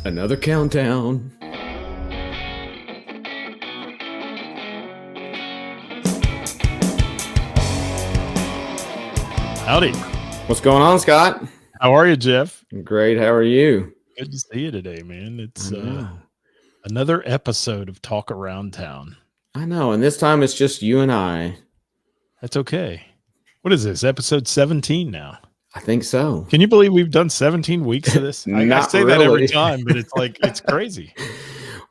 Another countdown. Howdy. What's going on, Scott? How are you, Geoff? Great. How are you? Good to see you today, man. It's another episode of Talk Around Town. I know. And this time it's just you and I. That's okay. What is this? Episode 17 now. I think so. Can you believe we've done 17 weeks of this? I say that every time, but it's like, it's crazy.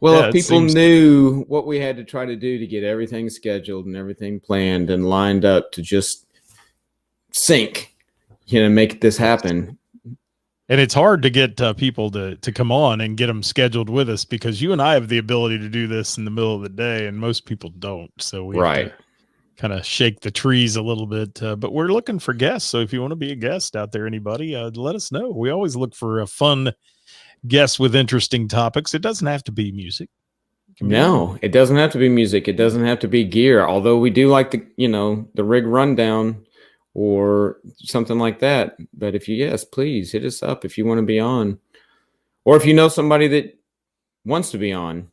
Well, if people knew what we had to try to do to get everything scheduled and everything planned and lined up to just sync, make this happen. And it's hard to get people to come on and get them scheduled with us because you and I have the ability to do this in the middle of the day and most people don't. So we have to kind of shake the trees a little bit, but we're looking for guests. So if you want to be a guest out there, anybody, let us know. We always look for a fun guest with interesting topics. It doesn't have to be music. No, it doesn't have to be music. It doesn't have to be gear. Although we do like the rig rundown or something like that. But yes, please hit us up if you want to be on, or if you know somebody that wants to be on.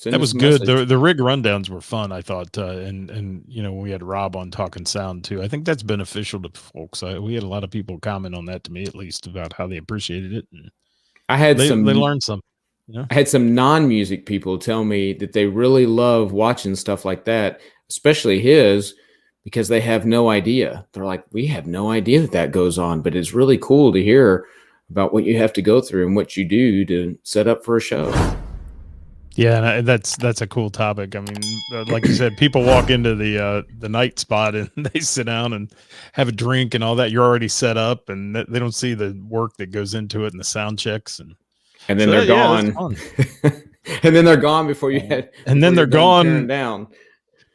That was good. The rig rundowns were fun, I thought. And we had Rob on Talking Sound too. I think that's beneficial to folks. We had a lot of people comment on that, to me at least, about how they appreciated it. And they learned some. I had some non-music people tell me that they really love watching stuff like that, especially his, because they have no idea. They're like, we have no idea that goes on, but it's really cool to hear about what you have to go through and what you do to set up for a show. Yeah, and that's a cool topic. I mean, like you said, people walk into the night spot and they sit down and have a drink and all that. You're already set up, and they don't see the work that goes into it and the sound checks, and then they're gone. And then they're gone before you had. And then they're gone down.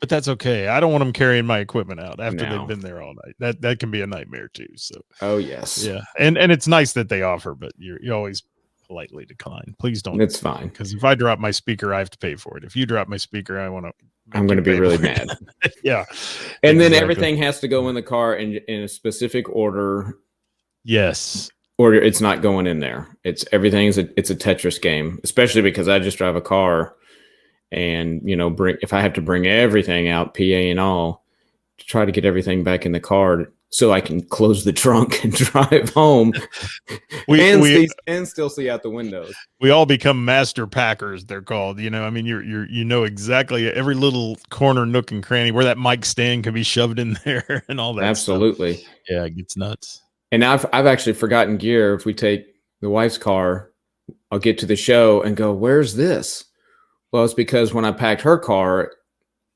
But that's okay. I don't want them carrying my equipment out after they've been there all night. That can be a nightmare too. So. Oh yes. Yeah, and it's nice that they offer, but you always politely decline. Please don't. It's fine. Because if I drop my speaker, I have to pay for it. If you drop my speaker, I'm going to be really mad. Yeah. And then everything has to go in the car in a specific order. Yes. Or it's not going in there. It's a Tetris game, especially because I just drive a car, and if I have to bring everything out, PA and all, to try to get everything back in the car so I can close the trunk and drive home and still see out the windows. We all become master packers, they're called. I mean, you know exactly every little corner, nook, and cranny where that mic stand can be shoved in there and all that. Absolutely. Stuff. Yeah, it gets nuts. And I've actually forgotten gear. If we take the wife's car, I'll get to the show and go, where's this? Well, it's because when I packed her car,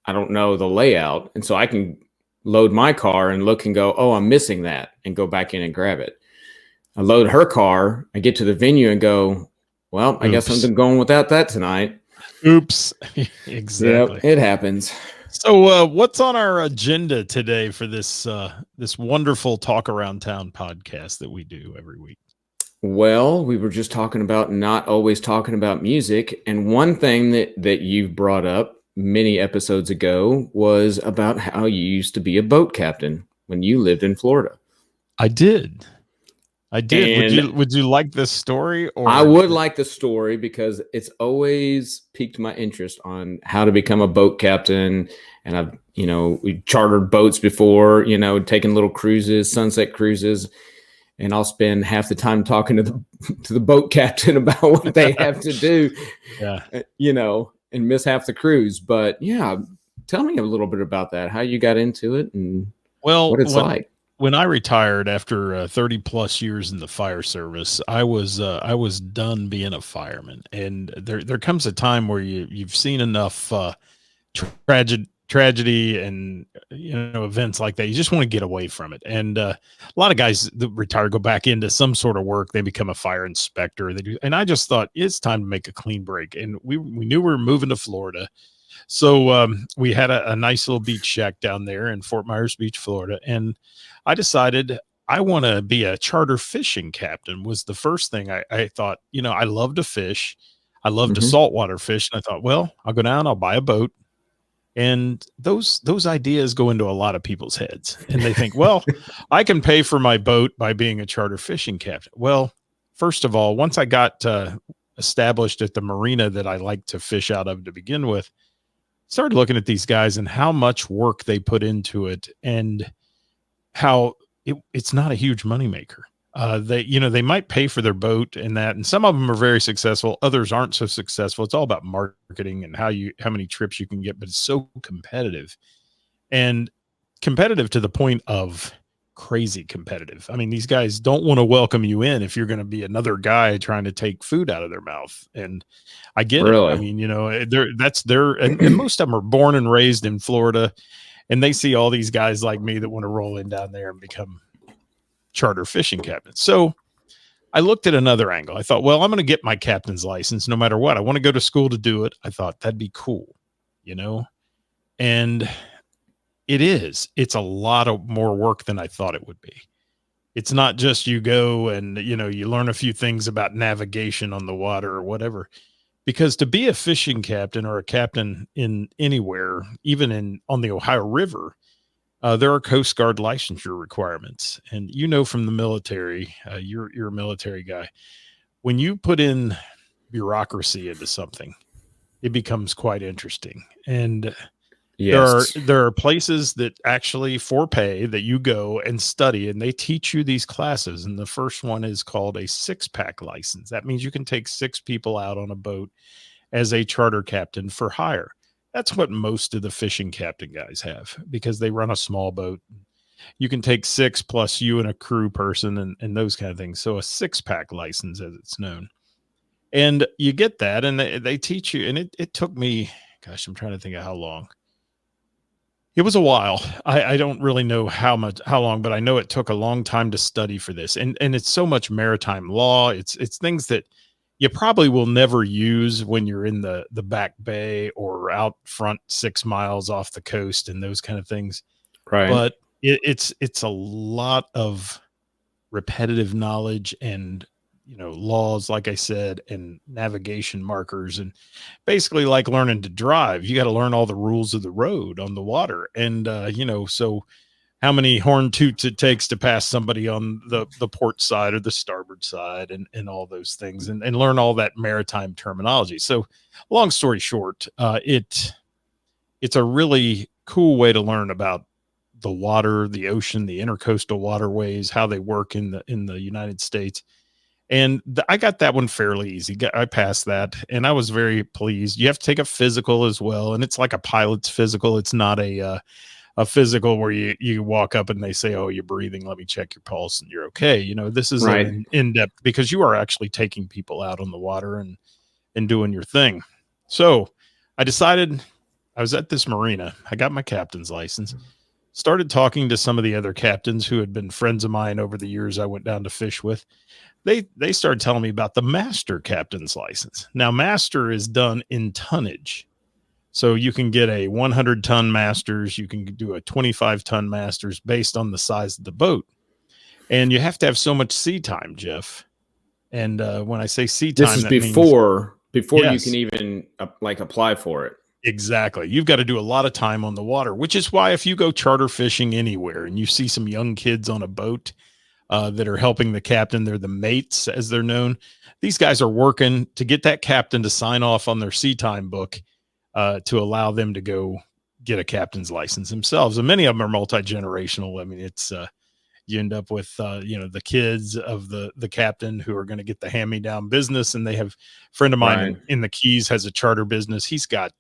I don't know the layout. And so I can load my car and look and go, oh, I'm missing that, and go back in and grab it. I load her car, I get to the venue and go, well, I guess I'm going without that tonight. Oops. Exactly. Yep, it happens. So what's on our agenda today for this wonderful Talk Around Town podcast that we do every week? Well, we were just talking about not always talking about music. And one thing that you've brought up many episodes ago was about how you used to be a boat captain when you lived in Florida. I did. Would you like this story? Or I would like the story because it's always piqued my interest on how to become a boat captain. And I've, we chartered boats before, taking little cruises, sunset cruises, and I'll spend half the time talking to the boat captain about what they have to do, and miss half the cruise. But yeah, tell me a little bit about that, how you got into it and what it's like. When I retired after 30 plus years in the fire service, I was done being a fireman. And there comes a time where you've seen enough tragedy and events like that. You just want to get away from it. And a lot of guys that retire go back into some sort of work. They become a fire inspector. And I just thought it's time to make a clean break. And we knew we were moving to Florida. So we had a nice little beach shack down there in Fort Myers Beach, Florida. And I decided I want to be a charter fishing captain was the first thing I thought. I love to fish. I love to saltwater fish. And I thought, well, I'll go down, I'll buy a boat. And those ideas go into a lot of people's heads. And they think, well, I can pay for my boat by being a charter fishing captain. Well, first of all, once I got established at the marina that I like to fish out of to begin with, started looking at these guys and how much work they put into it, and how it's not a huge moneymaker. They might pay for their boat and that, and some of them are very successful. Others aren't so successful. It's all about marketing and how many trips you can get, but it's so competitive, and competitive to the point of crazy competitive. I mean, these guys don't want to welcome you in if you're going to be another guy trying to take food out of their mouth. And I get it. I Really? mean, that's their, and most of them are born and raised in Florida, and they see all these guys like me that want to roll in down there and become charter fishing captains. So I looked at another angle. I thought, well, I'm going to get my captain's license no matter what. I want to go to school to do it. I thought that'd be cool, and it's a lot of more work than I thought it would be. It's not just you go and, you learn a few things about navigation on the water or whatever, because to be a fishing captain or a captain in anywhere, even on the Ohio River, there are Coast Guard licensure requirements. And, from the military, you're a military guy. When you put in bureaucracy into something, it becomes quite interesting. And Yes. there are places that actually for pay that you go and study, and they teach you these classes. And the first one is called a 6-pack license. That means you can take 6 people out on a boat as a charter captain for hire. That's what most of the fishing captain guys have, because they run a small boat. You can take 6 plus you and a crew person and those kind of things. So a 6-pack license, as it's known. And you get that, and they teach you. And it took me, gosh, I'm trying to think of how long. It was a while. I don't really know how long, but I know it took a long time to study for this. And it's so much maritime law. It's things that you probably will never use when you're in the back bay or out front 6 miles off the coast and those kind of things. Right. But it's a lot of repetitive knowledge and laws, like I said, and navigation markers, and basically like learning to drive. You got to learn all the rules of the road on the water. And, so how many horn toots it takes to pass somebody on the port side or the starboard side, and all those things, and learn all that maritime terminology. So long story short, it's a really cool way to learn about the water, the ocean, the intercoastal waterways, how they work in the United States. And I got that one fairly easy. I passed that, and I was very pleased. You have to take a physical as well, and it's like a pilot's physical. It's not a physical where you walk up and they say, "Oh, you're breathing. Let me check your pulse, and you're okay." This is Right. an in-depth, because you are actually taking people out on the water and doing your thing. So I decided, I was at this marina. I got my captain's license. Started talking to some of the other captains who had been friends of mine over the years I went down to fish with. They started telling me about the master captain's license. Now, master is done in tonnage. So you can get a 100-ton masters. You can do a 25-ton masters based on the size of the boat. And you have to have so much sea time, Geoff. And when I say sea time, this is that before means, you yes, can even apply for it. Exactly. You've got to do a lot of time on the water, which is why if you go charter fishing anywhere and you see some young kids on a boat that are helping the captain, they're the mates, as they're known. These guys are working to get that captain to sign off on their sea time book to allow them to go get a captain's license themselves. And many of them are multi-generational. I mean, it's you end up with the kids of the captain who are going to get the hand-me-down business. And they have a friend of mine Right. in the Keys has a charter business. He's got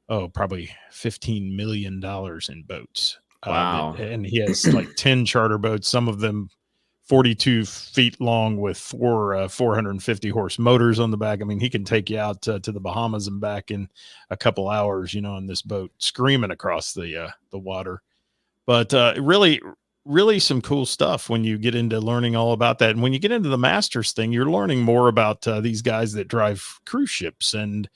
probably $15 million in boats. Wow. And he has like 10 charter boats, some of them 42 feet long with 450 horse motors on the back. I mean, he can take you out to the Bahamas and back in a couple hours, on this boat, screaming across the water. But really, really some cool stuff when you get into learning all about that. And when you get into the masters thing, you're learning more about these guys that drive cruise ships and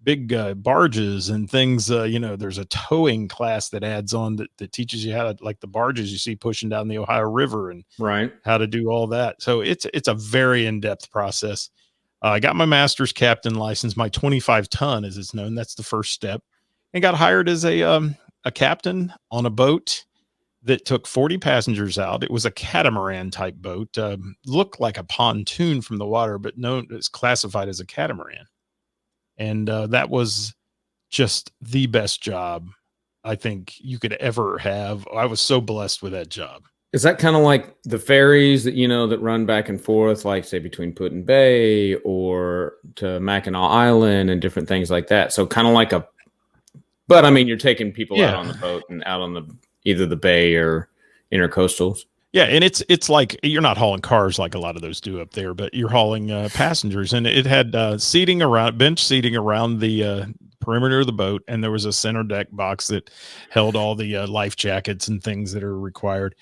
big barges and things. There's a towing class that adds on that teaches you how to, like the barges you see pushing down the Ohio River, and Right. how to do all that. So it's a very in-depth process. I got my master's captain license, my 25-ton, as it's known. That's the first step, and got hired as a captain on a boat that took 40 passengers out. It was a catamaran type boat, looked like a pontoon from the water, but known it's classified as a catamaran. And that was just the best job I think you could ever have. I was so blessed with that job. Is that kind of like the ferries that that run back and forth, like say between Putin Bay or to Mackinac Island and different things like that? So kind of like but I mean, you're taking people out on Yeah. the boat and out on either the bay or intercoastals. Yeah, and it's like you're not hauling cars like a lot of those do up there, but you're hauling passengers, and it had seating around bench seating around the perimeter of the boat, and there was a center deck box that held all the life jackets and things that are required.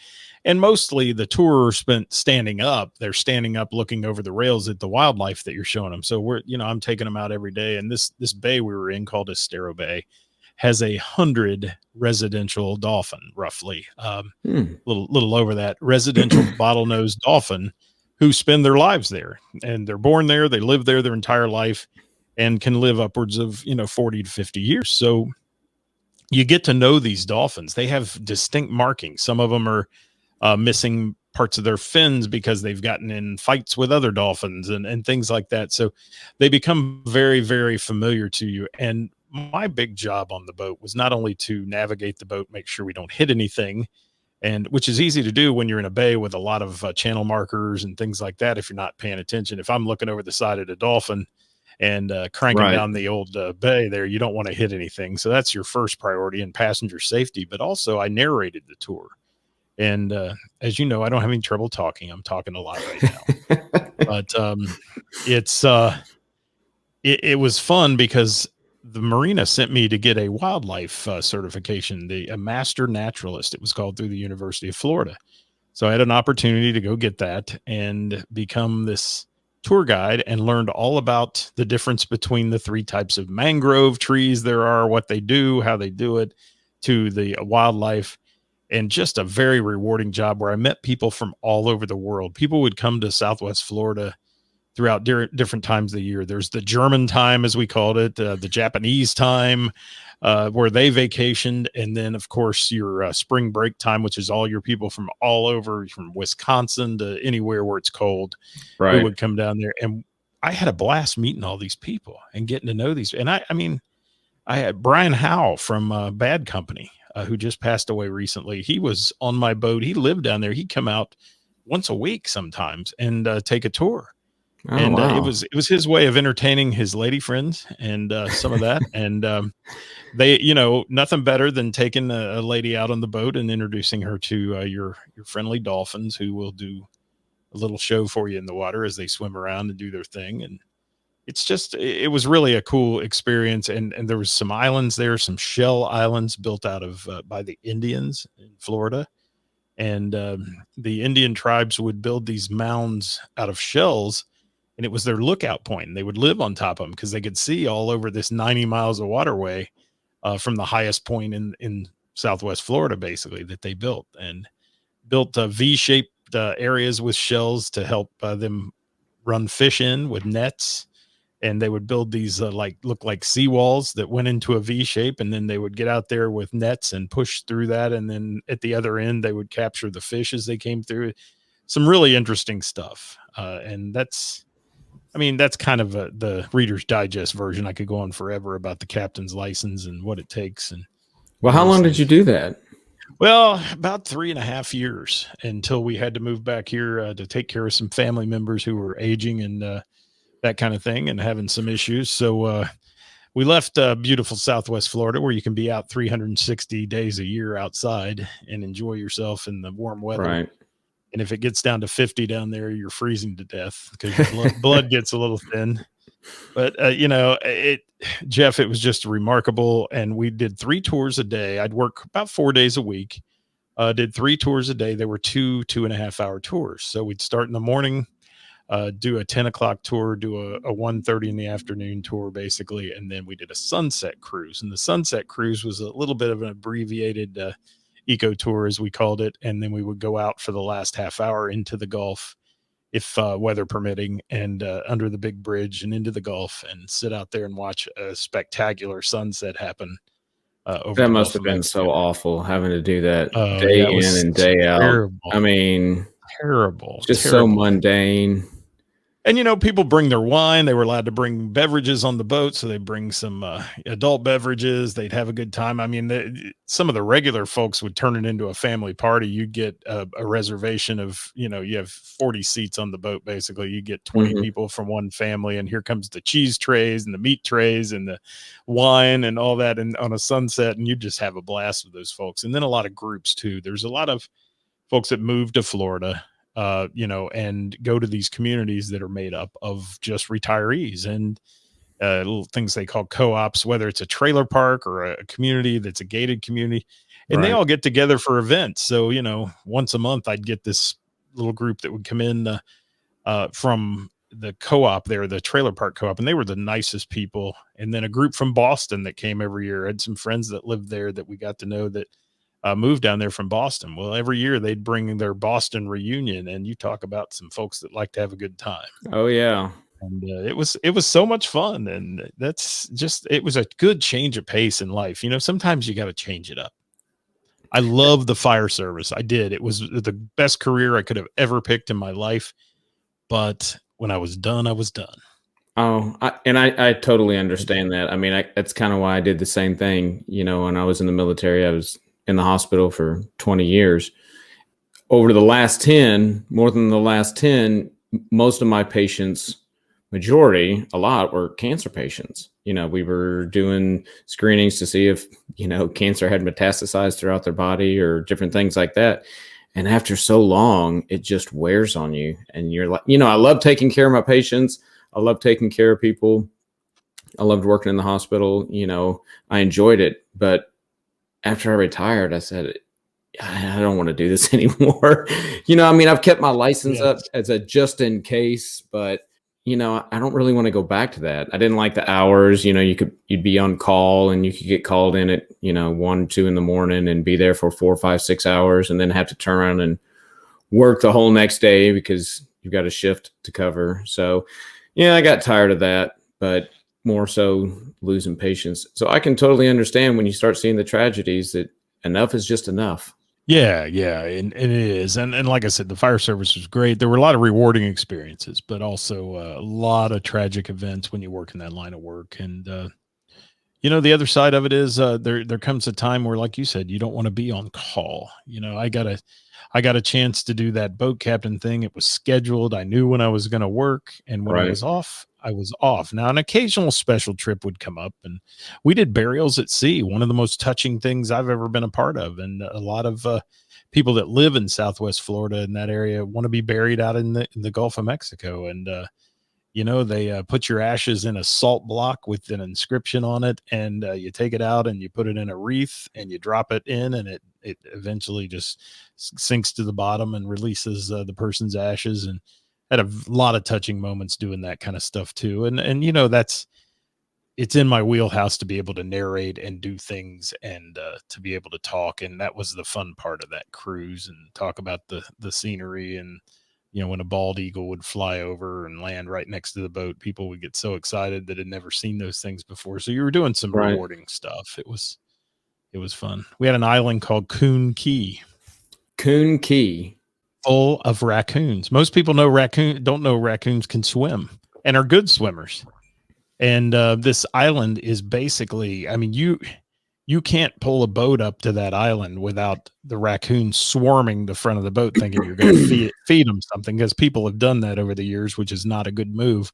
And mostly the tour spent standing up. They're standing up, looking over the rails at the wildlife that you're showing them. So I'm taking them out every day, and this bay we were in called Estero Bay has 100 residential dolphin, roughly. Little over that residential bottlenose dolphin who spend their lives there, and they're born there, they live there their entire life, and can live upwards of 40 to 50 years. So you get to know these dolphins. They have distinct markings. Some of them are missing parts of their fins because they've gotten in fights with other dolphins and things like that. So they become very, very familiar to you. And my big job on the boat was not only to navigate the boat, make sure we don't hit anything, and which is easy to do when you're in a bay with a lot of channel markers and things like that. If you're not paying attention, if I'm looking over the side of the dolphin and cranking Right. down the old bay there, you don't want to hit anything. So that's your first priority in passenger safety. But also I narrated the tour. And as you know, I don't have any trouble talking. I'm talking a lot right now. But it's it was fun because the marina sent me to get a wildlife certification, a master naturalist, it was called, through the University of Florida. So I had an opportunity to go get that and become this tour guide, and learned all about the difference between the three types of mangrove trees there are, what they do, how they do it, to the wildlife. And just a very rewarding job where I met people from all over the world. People would come to Southwest Florida throughout different times of the year. There's the German time, as we called it, the Japanese time, where they vacationed. And then, of course, your spring break time, which is all your people from all over, from Wisconsin to anywhere where it's cold, who Right. would come down there. And I had a blast meeting all these people and getting to know these. And I mean, I had Brian Howe from Bad Company, who just passed away recently. He was on my boat. He lived down there. He'd come out once a week sometimes and take a tour. Oh, And it wow. was his way of entertaining his lady friends and some of that. And they, nothing better than taking a lady out on the boat and introducing her to your friendly dolphins, who will do a little show for you in the water as they swim around and do their thing. And it was really a cool experience. And there was some islands there, some shell islands built out of by the Indians in Florida. And the Indian tribes would build these mounds out of shells, and it was their lookout point. And they would live on top of them because they could see all over this 90 miles of waterway from the highest point in Southwest Florida, basically, that they built. And built V-shaped areas with shells to help them run fish in with nets. And they would build these look like seawalls that went into a V shape, and then they would get out there with nets and push through that. And then at the other end, they would capture the fish as they came through. Some really interesting stuff. And that's kind of the Reader's Digest version. I could go on forever about the captain's license and what it takes. And Well, how long did you do that? Well, about 3.5 years, until we had to move back here to take care of some family members who were aging and that kind of thing, and having some issues. So we left beautiful Southwest Florida, where you can be out 360 days a year outside and enjoy yourself in the warm weather. Right. And if it gets down to 50 down there, you're freezing to death because your blood gets a little thin. But Geoff, it was just remarkable. And we did 3 tours a day. I'd work about 4 days a week. Did 3 tours a day. There were 2.5-hour tours. So we'd start in the morning, do a 10 o'clock tour, do a 1:30 in the afternoon tour, basically. And then we did a sunset cruise. And the sunset cruise was a little bit of an abbreviated eco tour, as we called it. And then we would go out for the last half hour into the Gulf, if weather permitting, and under the big bridge and into the Gulf, and sit out there and watch a spectacular sunset happen over That the must Gulf have of been so Mexico. awful having to do that Oh day yeah, it in was and day out. terrible, I mean, terrible, it's just so terrible. mundane. And people bring their wine. They were allowed to bring beverages on the boat, so they bring some adult beverages. They'd have a good time. I mean, some of the regular folks would turn it into a family party. You'd get a reservation of, you have 40 seats on the boat. Basically, you get 20 Mhm. people from one family, and here comes the cheese trays and the meat trays and the wine and all that, and on a sunset, and you just have a blast with those folks. And then a lot of groups too. There's a lot of folks that move to Florida, and go to these communities that are made up of just retirees and little things they call co-ops, whether it's a trailer park or a community that's a gated community, and they Right. all get together for events. So, once a month I'd get this little group that would come in from the co-op there, the trailer park co-op, and they were the nicest people. And then a group from Boston that came every year. I had some friends that lived there that we got to know that moved down there from Boston. Well, every year they'd bring their Boston reunion, and you talk about some folks that like to have a good time. Oh, yeah. And it was so much fun, and it was a good change of pace in life. Sometimes you got to change it up. I love the fire service. I did. It was the best career I could have ever picked in my life. But when I was done, I was done. Oh, I totally understand that. I mean, that's kind of why I did the same thing. When I was in the military, I was in the hospital for 20 years. Over the last 10, more than the last 10, most of my patients, majority, a lot, were cancer patients. We were doing screenings to see if, cancer had metastasized throughout their body or different things like that. And after so long, it just wears on you. And you're like, I love taking care of my patients. I love taking care of people. I loved working in the hospital. I enjoyed it. But after I retired, I said, I don't want to do this anymore. I mean, I've kept my license up Yes. as a just in case, but I don't really want to go back to that. I didn't like the hours. You'd be on call and you could get called in at 1, 2 in the morning and be there for 4, 5, 6 hours, and then have to turn around and work the whole next day because you've got a shift to cover. So yeah, I got tired of that, but more so losing patience. So I can totally understand when you start seeing the tragedies that enough is just enough. Yeah, yeah, and it is, and like I said, the fire service was great. There were a lot of rewarding experiences, but also a lot of tragic events when you work in that line of work. And the other side of it is there comes a time where, like you said, you don't want to be on call. I got a chance to do that boat captain thing. It was scheduled. I knew when I was going to work, and when I Right. was off, I was off. Now, an occasional special trip would come up, and we did burials at sea. One of the most touching things I've ever been a part of, and a lot of people that live in Southwest Florida in that area want to be buried out in the Gulf of Mexico, and they put your ashes in a salt block with an inscription on it, and you take it out and you put it in a wreath and you drop it in, and it eventually just sinks to the bottom and releases the person's ashes. And had a lot of touching moments doing that kind of stuff too. And that's it's in my wheelhouse to be able to narrate and do things, and to be able to talk. And that was the fun part of that cruise, and talk about the scenery. And when a bald eagle would fly over and land right next to the boat, people would get so excited that had never seen those things before. So you were doing some Right. rewarding stuff. It was fun. We had an island called Coon Key, Coon Key. full of raccoons. Most people don't know raccoons can swim and are good swimmers. And this island is basically, I mean, you can't pull a boat up to that island without the raccoons swarming the front of the boat, thinking you're going to feed them something, because people have done that over the years, which is not a good move.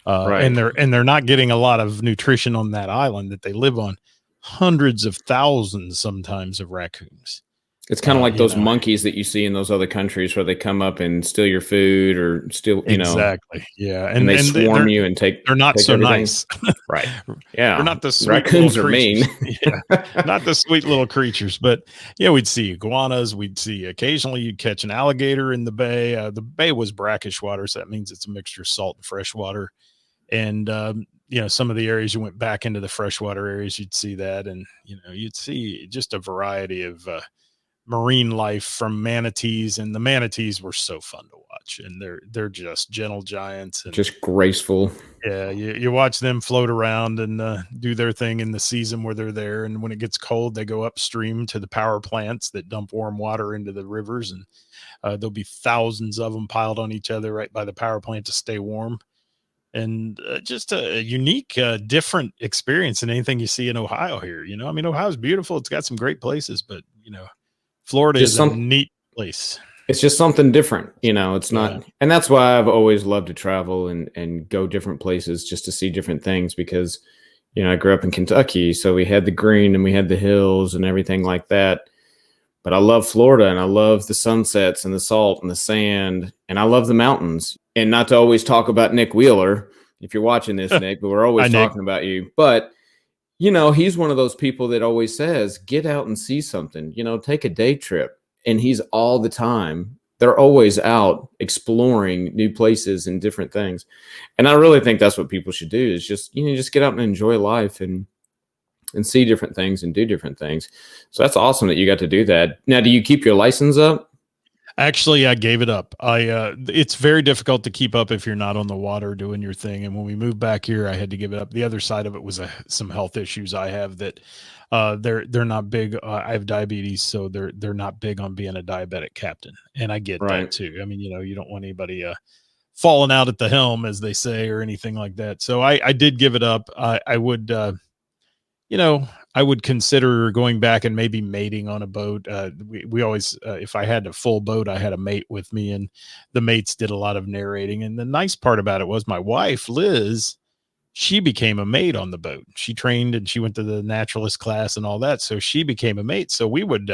Right. And they're not getting a lot of nutrition on that island that they live on. Hundreds of thousands, sometimes, of raccoons. It's kind of like You those know monkeys that you see in those other countries where they come up and steal your food or steal, exactly, yeah, and and they and swarm they're you and they're not take so everything. nice. Right. They're Yeah. not the sweet little Raccoons are mean. creatures. Yeah, not the sweet little creatures. But yeah, we'd see iguanas. We'd see occasionally you'd catch an alligator in the bay. The bay was brackish water, so that means it's a mixture of salt and fresh water. And some of the areas you went back into the freshwater areas, you'd see that, and you'd see just a variety of marine life from manatees, and the manatees were so fun to watch, and they're just gentle giants, and Just graceful. yeah, you watch them float around and do their thing in the season where they're there, and when it gets cold, they go upstream to the power plants that dump warm water into the rivers, and there'll be thousands of them piled on each other right by the power plant to stay warm. And just a unique, different experience than anything you see in Ohio here. I mean, Ohio's beautiful. It's got some great places, but Florida Just is a neat place. It's just something different. It's not, Yeah. and that's why I've always loved to travel and go different places just to see different things because, I grew up in Kentucky, so we had the green and we had the hills and everything like that. But I love Florida and I love the sunsets and the salt and the sand, and I love the mountains. And not to always talk about Nick Wheeler, if you're watching this, Nick, but we're always Hi, Nick. talking about you. But, he's one of those people that always says, get out and see something, take a day trip. And he's all the time. They're always out exploring new places and different things. And I really think that's what people should do is just get out and enjoy life and see different things and do different things. So that's awesome that you got to do that. Now, do you keep your license up? Actually, I gave it up. It's very difficult to keep up if you're not on the water doing your thing. And when we moved back here, I had to give it up. The other side of it was some health issues I have that they're not big. I have diabetes, so they're not big on being a diabetic captain, and I get that too. I mean, you don't want anybody falling out at the helm, as they say, or anything like that. So I did give it up. I would. I would consider going back and maybe mating on a boat. We always, if I had a full boat, I had a mate with me, and the mates did a lot of narrating. And the nice part about it was my wife, Liz, she became a mate on the boat. She trained and she went to the naturalist class and all that. So she became a mate. So we would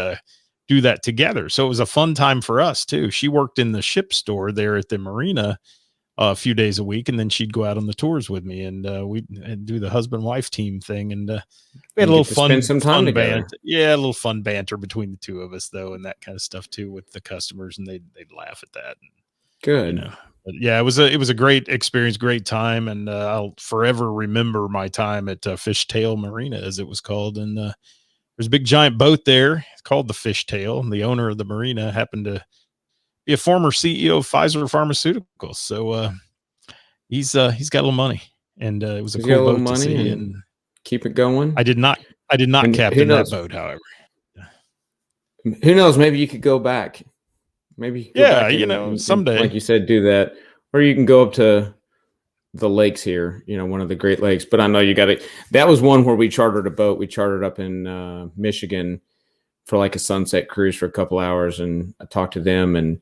do that together. So it was a fun time for us too. She worked in the ship store there at the marina a few days a week, and then she'd go out on the tours with me, and we'd do the husband-wife team thing, and we had a little fun, spend some time together. banter. Yeah, a little fun banter between the two of us, though, and that kind of stuff too with the customers, and they'd laugh at that. Good. But yeah, it was a great experience, great time, and I'll forever remember my time at Fishtail Marina, as it was called, and there's a big giant boat there. It's called the Fishtail, and the owner of the marina happened to be a former CEO of Pfizer Pharmaceuticals. So he's got a little money, and it was a cool boat to see and keep it going. I did not captain that boat, however. Who knows? Maybe you could go back. Maybe go back and someday, like you said, do that, or you can go up to the lakes here. One of the Great Lakes. But I know you got it. That was one where we chartered a boat. We chartered up in Michigan for like a sunset cruise for a couple hours, and I talked to them, and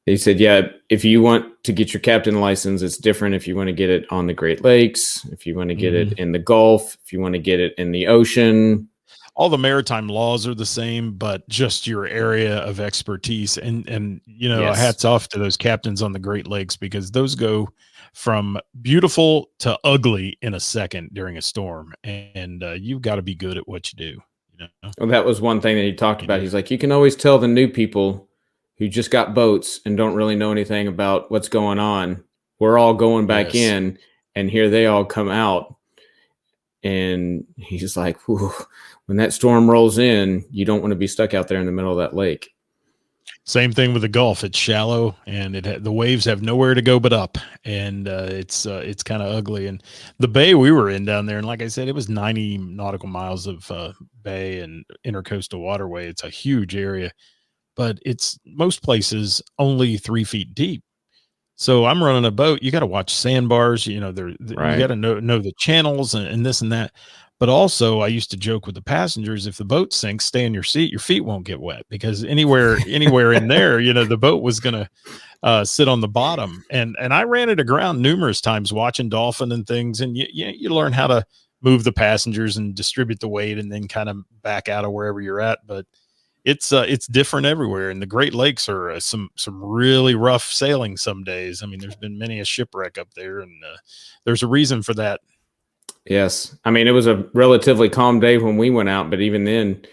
they said, yeah, if you want to get your captain license, it's different if you want to get it on the Great Lakes, if you want to get it in the Gulf, if you want to get it in the ocean. All the maritime laws are the same, but just your area of expertise. And yes. Hats off to those captains on the Great Lakes, because those go from beautiful to ugly in a second during a storm. And you've got to be good at what you do. Well, that was one thing that he talked about. He's like, you can always tell the new people who just got boats and don't really know anything about what's going on. We're all going back in, and here they all come out. And he's like, when that storm rolls in, you don't want to be stuck out there in the middle of that lake. Same thing with the Gulf. It's shallow, and the waves have nowhere to go but up, and it's kind of ugly. And the bay we were in down there, and like I said, it was 90 nautical miles of bay and intercoastal waterway. It's a huge area, but it's most places only 3 feet deep. So I'm running a boat. You got to watch sandbars. You got to know the channels and this and that. But also, I used to joke with the passengers, if the boat sinks, stay in your seat. Your feet won't get wet, because anywhere in there, the boat was going to sit on the bottom. And I ran it aground numerous times watching dolphin and things. And you learn how to move the passengers and distribute the weight and then kind of back out of wherever you're at. But it's different everywhere. And the Great Lakes are some really rough sailing some days. I mean, there's been many a shipwreck up there, and there's a reason for that. Yes. I mean, it was a relatively calm day when we went out, but even then,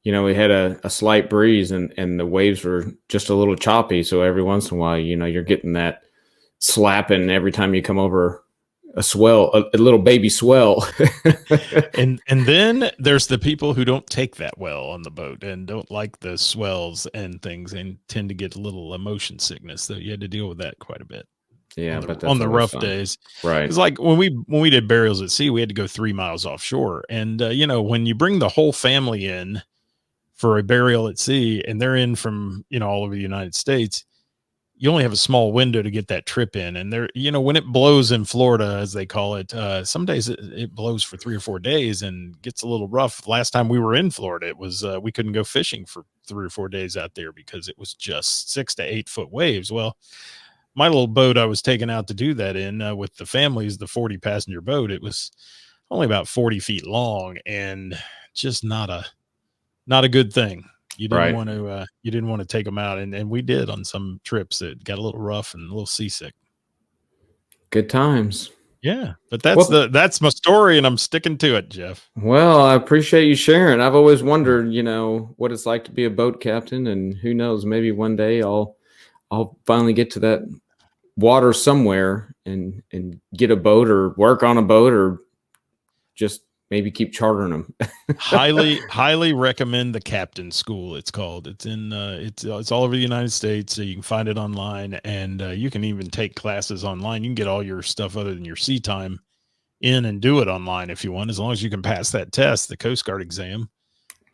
we had a slight breeze, and the waves were just a little choppy. So every once in a while, you're getting that slapping every time you come over swell, a little baby swell. And then there's the people who don't take that well on the boat and don't like the swells and things and tend to get a little motion sickness. So you had to deal with that quite a bit. Yeah, but that's on the rough fun. days. Right. It's like when we did burials at sea, we had to go 3 miles offshore. And you know, when you bring the whole family in for a burial at sea and they're in from, you know, all over the United States, you only have a small window to get that trip in. And there, you know, when it blows in Florida, as they call it, some days it blows for 3 or 4 days and gets a little rough. Last time we were in Florida, it was we couldn't go fishing for 3 or 4 days out there because it was just 6 to 8 foot waves. Well, my little boat I was taken out to do that in with the families, the 40 passenger boat, it was only about 40 feet long and just not a good thing. You didn't want to take them out. And we did on some trips that got a little rough and a little seasick. Good times. Yeah. But that's my story and I'm sticking to it, Geoff. Well, I appreciate you sharing. I've always wondered, you know, what it's like to be a boat captain, and who knows, maybe one day I'll finally get to that water somewhere and get a boat or work on a boat or just maybe keep chartering them. highly recommend the captain school. It's called. It's in it's all over the United States. So you can find it online, and you can even take classes online. You can get all your stuff other than your sea time in and do it online if you want, as long as you can pass that test, the Coast Guard exam.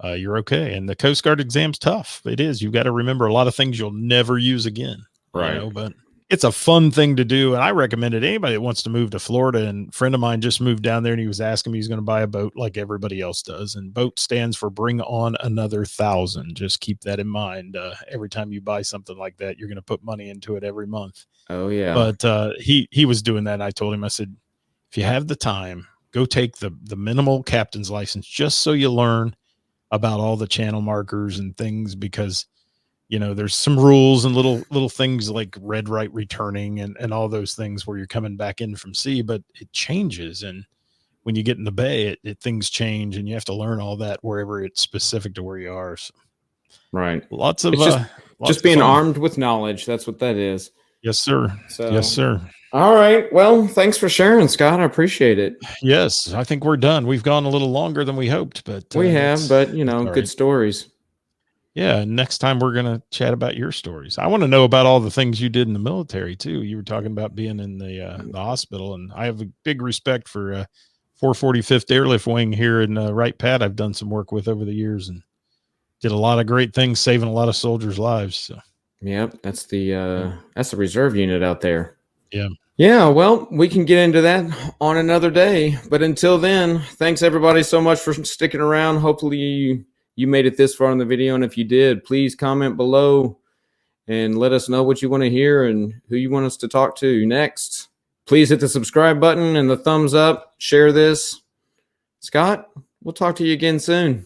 You're okay. And the Coast Guard exam's tough. It is. You've got to remember a lot of things you'll never use again. Right. You know, but it's a fun thing to do. And I recommend it. Anybody that wants to move to Florida, and a friend of mine just moved down there and he was asking me, he's going to buy a boat like everybody else does. And boat stands for bring on another 1,000. Just keep that in mind. Every time you buy something like that, you're going to put money into it every month. Oh yeah. But he was doing that. And I told him, I said, if you have the time, go take the minimal captain's license, just so you learn about all the channel markers and things, because you know, there's some rules and little things like red right returning and all those things where you're coming back in from sea, but it changes. And when you get in the bay, things change, and you have to learn all that wherever it's specific to where you are. So, right. Lots of just being armed with knowledge. That's what that is. Yes, sir. Yes, sir. All right. Well, thanks for sharing, Scott. I appreciate it. Yes, I think we're done. We've gone a little longer than we hoped, but we have, but you know, good stories. Yeah. Next time we're going to chat about your stories. I want to know about all the things you did in the military too. You were talking about being in the hospital, and I have a big respect for 445th Airlift Wing here in Wright Pat. I've done some work with over the years and did a lot of great things, saving a lot of soldiers' lives. So. Yep. That's the reserve unit out there. Yeah. Yeah, well, we can get into that on another day. But until then, thanks everybody so much for sticking around. Hopefully you made it this far in the video. And if you did, please comment below and let us know what you want to hear and who you want us to talk to next. Please hit the subscribe button and the thumbs up. Share this. Scott, we'll talk to you again soon.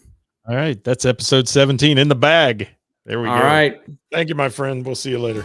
All right. That's episode 17 in the bag. There we go. All right. Thank you, my friend. We'll see you later.